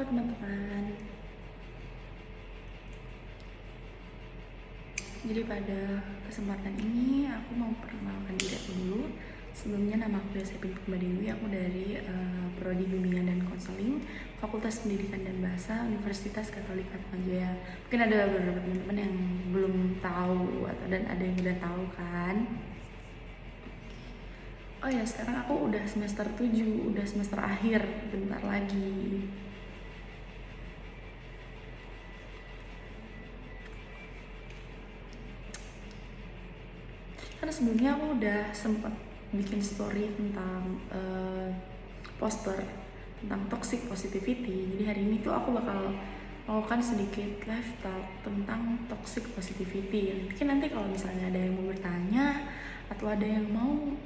teman-teman. Jadi pada kesempatan ini aku mau perkenalkan diri aku dulu. Sebelumnya nama aku Yosepin Purbadewi, aku dari Prodi Bimbingan dan Konseling Fakultas Pendidikan dan Bahasa Universitas Katolik Atmajaya. Mungkin ada beberapa teman-teman yang belum tahu dan ada yang udah tahu kan. Oh ya, sekarang aku udah semester 7, udah semester akhir, bentar lagi. Karena sebelumnya aku udah sempat bikin story tentang poster tentang toxic positivity. Jadi hari ini tuh aku bakal melakukan sedikit live talk tentang toxic positivity. Mungkin nanti kalau misalnya ada yang mau bertanya atau ada yang mau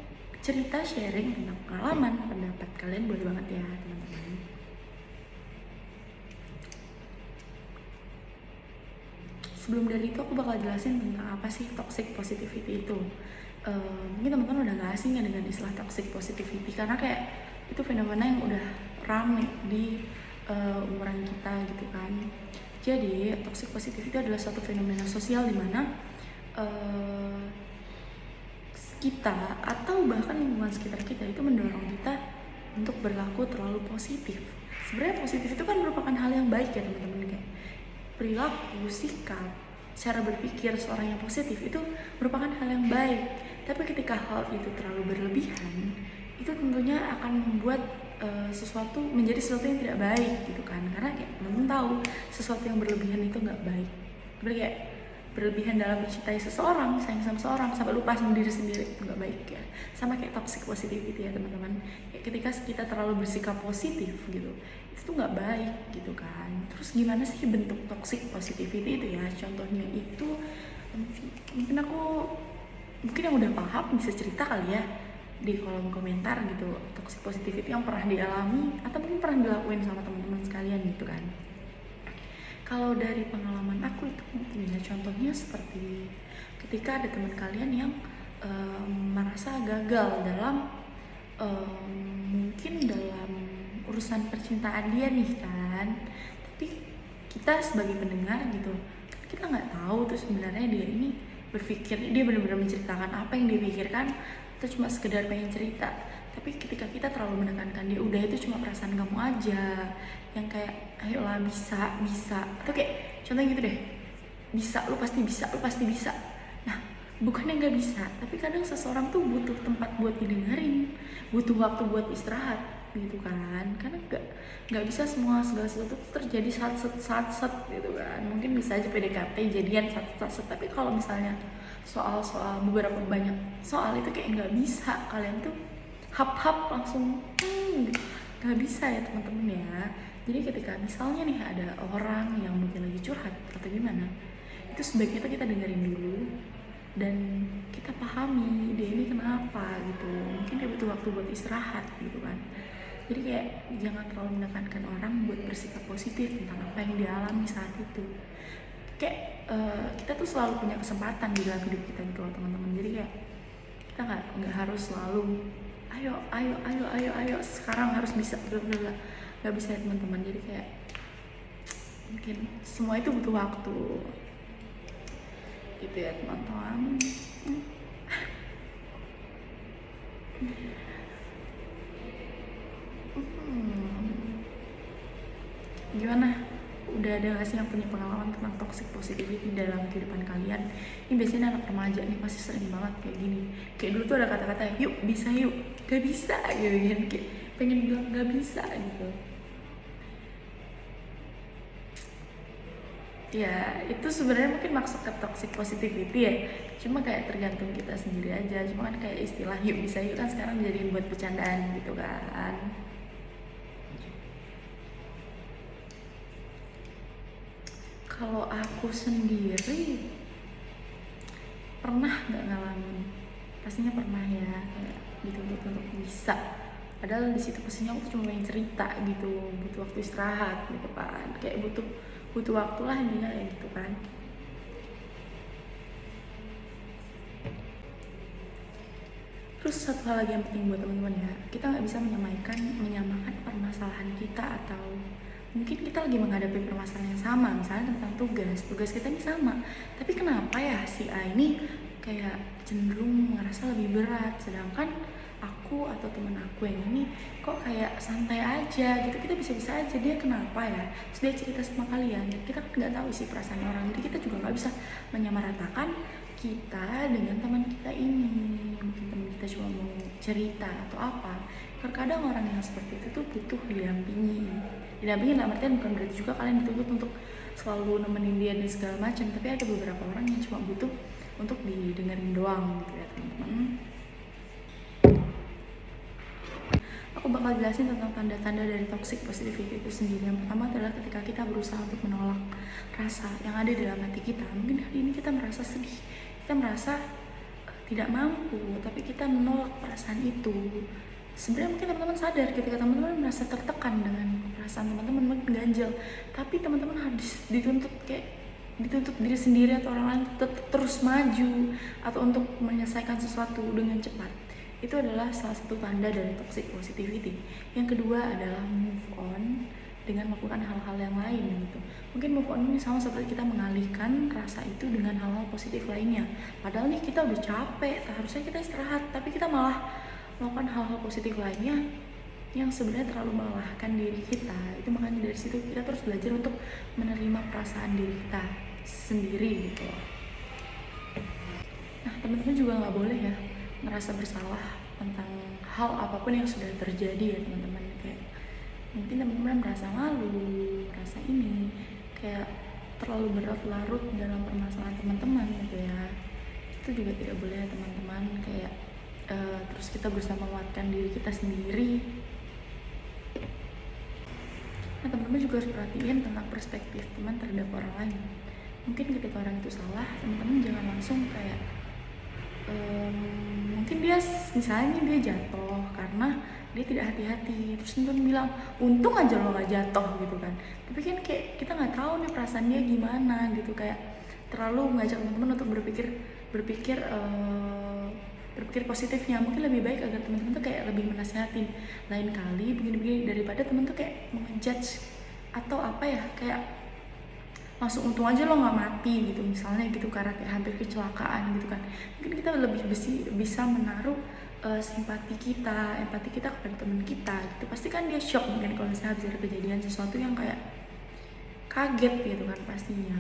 cerita sharing tentang pengalaman, pendapat kalian boleh banget ya teman-teman. Sebelum dari itu aku bakal jelasin tentang apa sih toxic positivity itu. Mungkin teman-teman udah gak asing ya dengan istilah toxic positivity karena kayak itu fenomena yang udah rame di umuran kita gitu kan. Jadi toxic positivity adalah suatu fenomena sosial di mana kita atau bahkan lingkungan sekitar kita itu mendorong kita untuk berlaku terlalu positif. Sebenarnya positif itu kan merupakan hal yang baik ya teman-teman, kayak perilaku, sikap, cara berpikir seorang yang positif itu merupakan hal yang baik. Tapi ketika hal itu terlalu berlebihan, itu tentunya akan membuat sesuatu menjadi sesuatu yang tidak baik gitu kan. Karena kayak teman-teman tahu sesuatu yang berlebihan itu nggak baik. Berarti kayak berlebihan dalam mencintai seseorang, sayang sama seseorang sampai lupa sama diri sendiri, itu nggak baik ya. Sama kayak toxic positivity ya teman-teman. Kayak ketika kita terlalu bersikap positif gitu, itu tuh nggak baik gitu kan. Terus gimana sih bentuk toxic positivity itu ya? Contohnya itu mungkin yang udah paham bisa cerita kali ya di kolom komentar gitu, toxic positivity yang pernah dialami atau mungkin pernah dilakuin sama teman-teman sekalian gitu kan. Kalau dari pengalaman aku itu mungkin ya contohnya seperti ketika ada teman kalian yang merasa gagal dalam mungkin dalam urusan percintaan dia nih kan, tapi kita sebagai pendengar gitu kan kita nggak tahu tuh sebenarnya dia ini berpikir, dia benar-benar menceritakan apa yang dia pikirkan atau cuma sekedar pengen cerita. Tapi ketika kita terlalu menekankan dia, udah itu cuma perasaan kamu aja, yang kayak ayolah bisa atau kayak contohnya gitu deh, bisa, lu pasti bisa. Nah, bukannya nggak bisa, tapi kadang seseorang tuh butuh tempat buat didengerin, butuh waktu buat istirahat gitu kan. Karena nggak bisa segala sesuatu terjadi saat gitu kan. Mungkin bisa aja PDKT jadian saat tapi kalau misalnya soal beberapa banyak soal itu kayak nggak bisa kalian tuh hap langsung nggak bisa ya teman-teman ya. Jadi ketika misalnya nih ada orang yang mungkin lagi curhat atau gimana, itu sebaiknya tuh kita dengerin dulu dan kita pahami dia ini kenapa gitu. Mungkin dia butuh waktu buat istirahat gitu kan. Jadi kayak jangan terlalu menekankan orang buat bersikap positif tentang apa yang dia alami saat itu. Kayak kita tuh selalu punya kesempatan di dalam hidup kita gitu loh teman-teman. Jadi kayak kita nggak harus selalu ayo sekarang harus bisa, nggak bisa ya teman-teman. Jadi kayak mungkin semua itu butuh waktu gitu ya teman-teman. Gimana? Udah ada gak sih yang punya pengalaman tentang toxic positivity dalam kehidupan kalian? Ini biasanya anak remaja nih pasti sering banget kayak gini. Kayak dulu tuh ada kata-kata yuk bisa yuk, gak bisa gitu kan, kayak pengen bilang gak bisa gitu. Ya itu sebenarnya mungkin maksud ke toxic positivity ya, cuma kayak tergantung kita sendiri aja. Cuma kan kayak istilah yuk bisa yuk kan sekarang jadi buat bercandaan gitu kan. Kalau aku sendiri pernah nggak ngalamin? Pastinya pernah ya, kayak dituntut untuk bisa. Padahal di situ posisinya aku cuma pengen cerita gitu, butuh waktu istirahat gitu kan, kayak butuh waktu lah intinya kayak gitu kan. Terus satu hal lagi yang penting buat teman-teman ya, kita nggak bisa menyamakan permasalahan kita atau mungkin kita lagi menghadapi permasalahan yang sama, misalnya tentang tugas kita ini sama, tapi kenapa ya si A ini kayak cenderung merasa lebih berat, sedangkan aku atau temen aku yang ini kok kayak santai aja gitu, kita bisa-bisa aja, dia kenapa ya, terus dia cerita sama kalian, kita kan nggak tahu isi perasaan orang, jadi kita juga nggak bisa menyamaratakan kita dengan teman kita ini. Mungkin teman kita cuma mau cerita atau apa. Terkadang orang yang seperti itu tuh butuh didampingi dalam artian bukan berarti juga kalian dituntut untuk selalu nemenin dia dan segala macam, tapi ada beberapa orang yang cuma butuh untuk didengerin doang gitu ya teman-teman. Aku bakal jelasin tentang tanda-tanda dari toxic positivity itu sendiri. Yang pertama adalah ketika kita berusaha untuk menolak rasa yang ada dalam hati kita. Mungkin hari ini kita merasa sedih, kita merasa tidak mampu, tapi kita menolak perasaan itu. Sebenarnya mungkin teman-teman sadar ketika teman-teman merasa tertekan dengan perasaan teman-teman, mungkin ganjel, tapi teman-teman harus dituntut diri sendiri atau orang lain terus maju atau untuk menyelesaikan sesuatu dengan cepat. Itu adalah salah satu tanda dari toxic positivity. Yang kedua adalah move on dengan melakukan hal-hal yang lain gitu. Mungkin move on ini sama seperti kita mengalihkan rasa itu dengan hal-hal positif lainnya. Padahal nih kita udah capek, harusnya kita istirahat, tapi kita malah melakukan hal-hal positif lainnya yang sebenarnya terlalu melelahkan diri kita. Itu makanya dari situ kita terus belajar untuk menerima perasaan diri kita sendiri gitu. Nah, teman-teman juga nggak boleh ya merasa bersalah tentang hal apapun yang sudah terjadi ya teman-teman. Kayak mungkin teman-teman merasa malu, merasa ini kayak terlalu berlarut dalam permasalahan teman-teman gitu ya. Itu juga tidak boleh ya teman-teman, kayak terus kita berusaha menguatkan diri kita sendiri. Nah, teman-teman juga harus perhatiin tentang perspektif teman terhadap orang lain. Mungkin ketika orang itu salah, teman-teman jangan langsung kayak mungkin dia misalnya dia jatuh karena dia tidak hati-hati, terus teman bilang untung aja lo gak jatuh gitu kan. Tapi kan kayak kita nggak tahu nih perasaan dia gimana gitu, kayak terlalu ngajak teman-teman untuk berpikir positifnya. Mungkin lebih baik agar teman-teman tuh kayak lebih menasehatin, lain kali begini-begini, daripada teman tuh kayak mengejudge atau apa ya, kayak langsung untung aja lo nggak mati gitu misalnya gitu, karena kayak hampir kecelakaan gitu kan. Mungkin kita lebih bisa menaruh simpati kita, empati kita kepada teman kita gitu. Pasti kan dia shock mungkin kalau misalnya habis ada kejadian sesuatu yang kayak kaget gitu kan pastinya.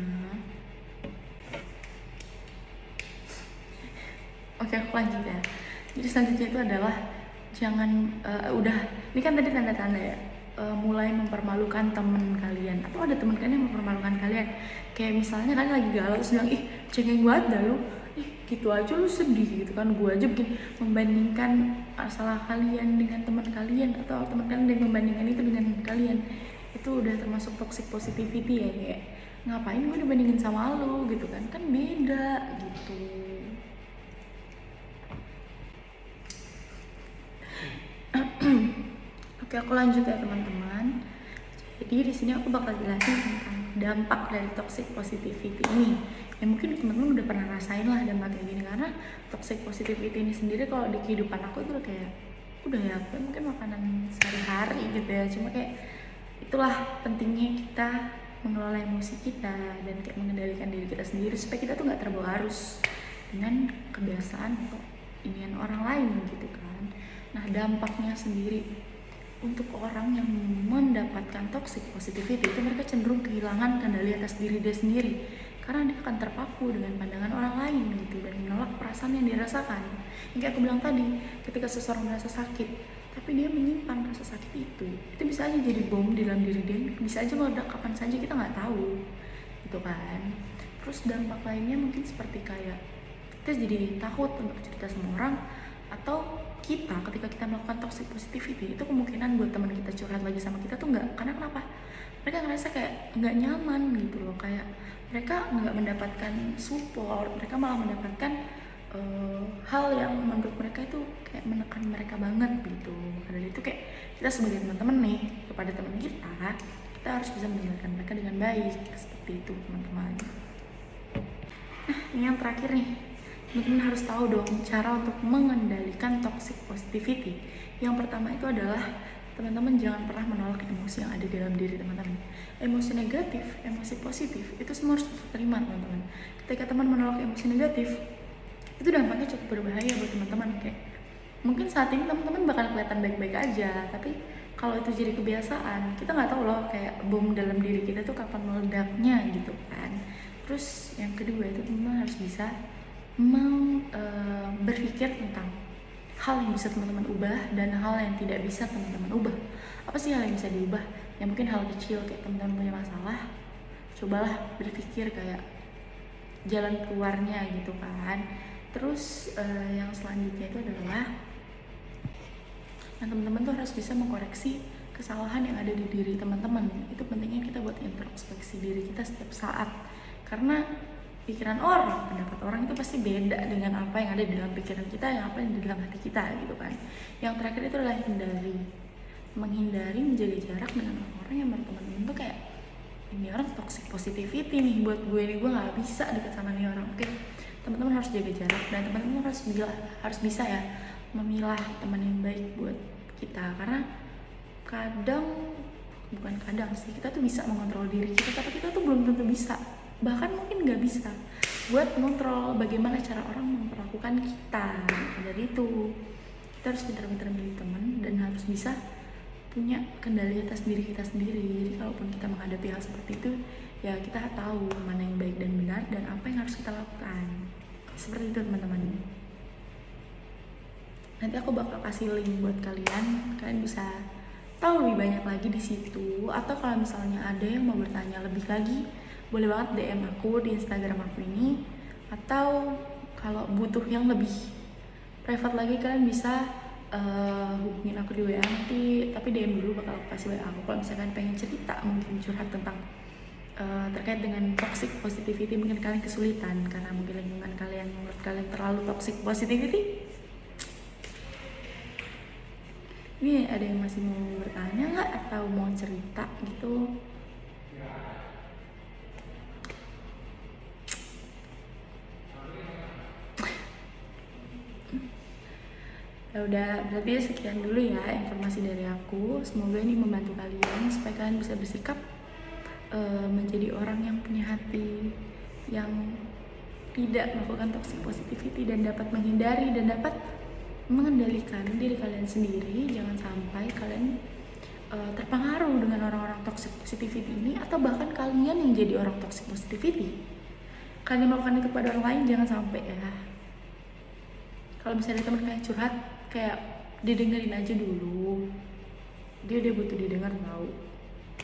Oke, aku lanjut ya. Jadi selanjutnya itu adalah jangan ini kan tadi tanda-tanda ya, mulai mempermalukan teman kalian, atau ada teman kalian yang mempermalukan kalian. Kayak misalnya kalian lagi galau terus bilang, ih cengeng banget dah lu, ih gitu aja lu sedih gitu kan, gua aja bikin membandingkan masalah kalian dengan teman kalian, atau teman kalian yang membandingkan itu dengan kalian. Itu udah termasuk toxic positivity ya, kayak ngapain gue dibandingin sama lu gitu kan beda gitu. Oke, aku lanjut ya teman-teman. Jadi di sini aku bakal jelasin tentang dampak dari toxic positivity ini. Ya mungkin teman-teman udah pernah rasain lah dampak kayak gini, karena toxic positivity ini sendiri kalau di kehidupan aku itu kayak udah ya, mungkin makanan sehari-hari gitu ya. Cuma kayak itulah pentingnya kita mengelola emosi kita dan kayak mengendalikan diri kita sendiri supaya kita tuh nggak terbawa arus dengan kebiasaan atau inian orang lain gitu kan. Nah, dampaknya sendiri untuk orang yang mendapatkan toxic positivity itu, mereka cenderung kehilangan kendali atas diri dia sendiri karena dia akan terpaku dengan pandangan orang lain gitu dan menolak perasaan yang dirasakan. Yang kayak aku bilang tadi, ketika seseorang merasa sakit tapi dia menyimpan rasa sakit itu bisa aja jadi bom di dalam diri dia, bisa aja meledak kapan saja, kita nggak tahu gitu kan. Terus dampak lainnya mungkin seperti kayak kita jadi takut untuk cerita sama orang, atau kita ketika kita melakukan toxic positivity itu kemungkinan buat teman kita curhat lagi sama kita tuh enggak, karena kenapa? Mereka ngerasa kayak nggak nyaman gitu loh, kayak mereka nggak mendapatkan support, mereka malah mendapatkan hal yang menurut mereka itu kayak menekan mereka banget gitu. Karena itu kayak kita sebagai teman-teman nih kepada teman kita harus bisa mendengarkan mereka dengan baik, seperti itu teman-teman. Nah, ini yang terakhir nih, teman-teman harus tahu dong cara untuk mengendalikan toxic positivity. Yang pertama itu adalah teman-teman jangan pernah menolak emosi yang ada dalam diri teman-teman. Emosi negatif, emosi positif, itu semua harus diterima teman-teman. Ketika teman menolak emosi negatif, itu dampaknya cukup berbahaya buat teman-teman. Kayak mungkin saat ini teman-teman bakal kelihatan baik-baik aja, tapi kalau itu jadi kebiasaan, kita nggak tahu loh kayak bom dalam diri kita tuh kapan meledaknya gitu kan. Terus yang kedua itu teman-teman harus bisa berpikir tentang hal yang bisa teman-teman ubah dan hal yang tidak bisa teman-teman ubah. Apa sih hal yang bisa diubah? Ya mungkin hal kecil kayak teman-teman punya masalah, cobalah berpikir kayak jalan keluarnya gitu kan. Terus yang selanjutnya itu adalah teman-teman tuh harus bisa mengkoreksi kesalahan yang ada di diri teman-teman. Itu pentingnya kita buat introspeksi diri kita setiap saat, karena pikiran orang, pendapat orang itu pasti beda dengan apa yang ada di dalam pikiran kita, yang apa yang di dalam hati kita gitu kan. Yang terakhir itu adalah menghindari menjaga jarak dengan orang-orang yang menurut teman-teman tuh kayak ini orang toxic positivity nih buat gue nih, gue nggak bisa deket sama nih orang. Oke, teman-teman harus jaga jarak dan teman-teman harus bisa ya memilah teman yang baik buat kita, karena bukan kadang sih, kita tuh bisa mengontrol diri kita, tapi kita tuh belum tentu bisa, bahkan mungkin nggak bisa buat mengontrol bagaimana cara orang memperlakukan kita. Dari itu kita harus pintar-pintar milih teman dan harus bisa punya kendali atas diri kita sendiri. Jadi kalaupun kita menghadapi hal seperti itu, ya kita tahu mana yang baik dan benar dan apa yang harus kita lakukan. Seperti itu teman-teman. Nanti aku bakal kasih link buat kalian bisa tahu lebih banyak lagi di situ. Atau kalau misalnya ada yang mau bertanya lebih lagi, boleh banget DM aku di Instagram aku ini. Atau kalau butuh yang lebih private lagi, kalian bisa hubungin aku di WA nanti. Tapi DM dulu, bakal aku kasih WA aku kalau misalkan pengen cerita, mungkin curhat tentang terkait dengan toxic positivity. Mungkin kalian kesulitan karena mungkin lingkungan kalian menurut kalian terlalu toxic positivity. Ini ada yang masih mau bertanya nggak atau mau cerita gitu? Ya udah, berarti sekian dulu ya informasi dari aku. Semoga ini membantu kalian supaya kalian bisa bersikap menjadi orang yang punya hati yang tidak melakukan toxic positivity dan dapat menghindari dan dapat mengendalikan diri kalian sendiri. Jangan sampai kalian terpengaruh dengan orang-orang toxic positivity ini, atau bahkan kalian yang jadi orang toxic positivity. Kalian melakukan itu pada orang lain, jangan sampai ya. Kalau misalnya teman kalian curhat, kayak didengerin aja dulu. Dia butuh didengar tahu.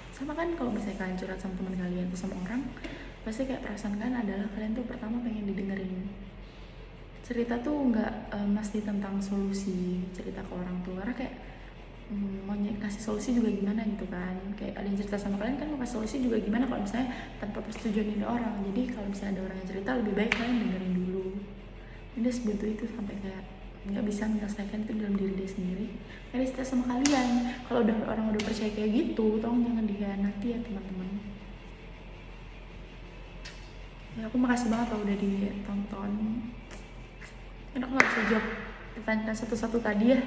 Sama kan kalau misalnya kalian curhat sama teman kalian atau sama orang, pasti kayak perasaan kalian adalah kalian tuh pertama pengen didengerin. Cerita tuh nggak mesti tentang solusi, cerita ke orang tuh, karena kayak mau kasih solusi juga gimana gitu kan. Kayak ada yang cerita sama kalian kan, mau kasih solusi juga gimana kalau misalnya tanpa persetujuan ini orang. Jadi kalau misalnya ada orang yang cerita, lebih baik kalian dengerin dulu. Dia sebutuh itu sampai kayak nggak bisa menyelesaikan itu dalam diri dia sendiri. Kayak cerita sama kalian, kalau orang udah percaya kayak gitu, tolong jangan dikhianati ya teman-teman. Ya aku makasih banget kalau udah ditonton. Aku nggak bisa jawab pertanyaan satu-satu tadi ya,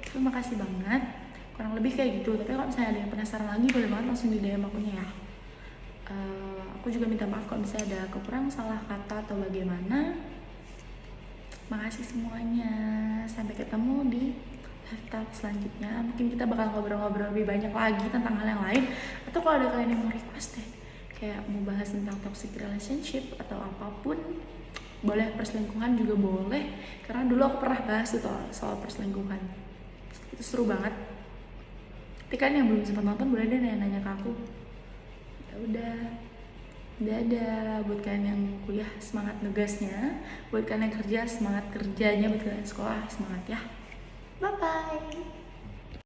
terima kasih banget. Kurang lebih kayak gitu. Tapi kalau misalnya ada yang penasaran lagi, boleh banget langsung di DM akunya ya. Aku juga minta maaf kalau misalnya ada kekurangan salah kata atau bagaimana. Makasih semuanya. Sampai ketemu di live talk selanjutnya. Mungkin kita bakal ngobrol-ngobrol lebih banyak lagi tentang hal yang lain. Atau kalau ada kalian yang mau request deh, kayak mau bahas tentang toxic relationship atau apapun, boleh. Perselingkuhan juga boleh, karena dulu aku pernah bahas tuh soal perselingkuhan. Itu seru banget. Tapi kan yang belum sempat nonton boleh deh nanya-nanya ke aku. Ya udah, dadah. Buat kalian yang kuliah, semangat nugasnya. Buat kalian yang kerja, semangat kerjanya. Buat kalian sekolah, semangat ya. Bye bye.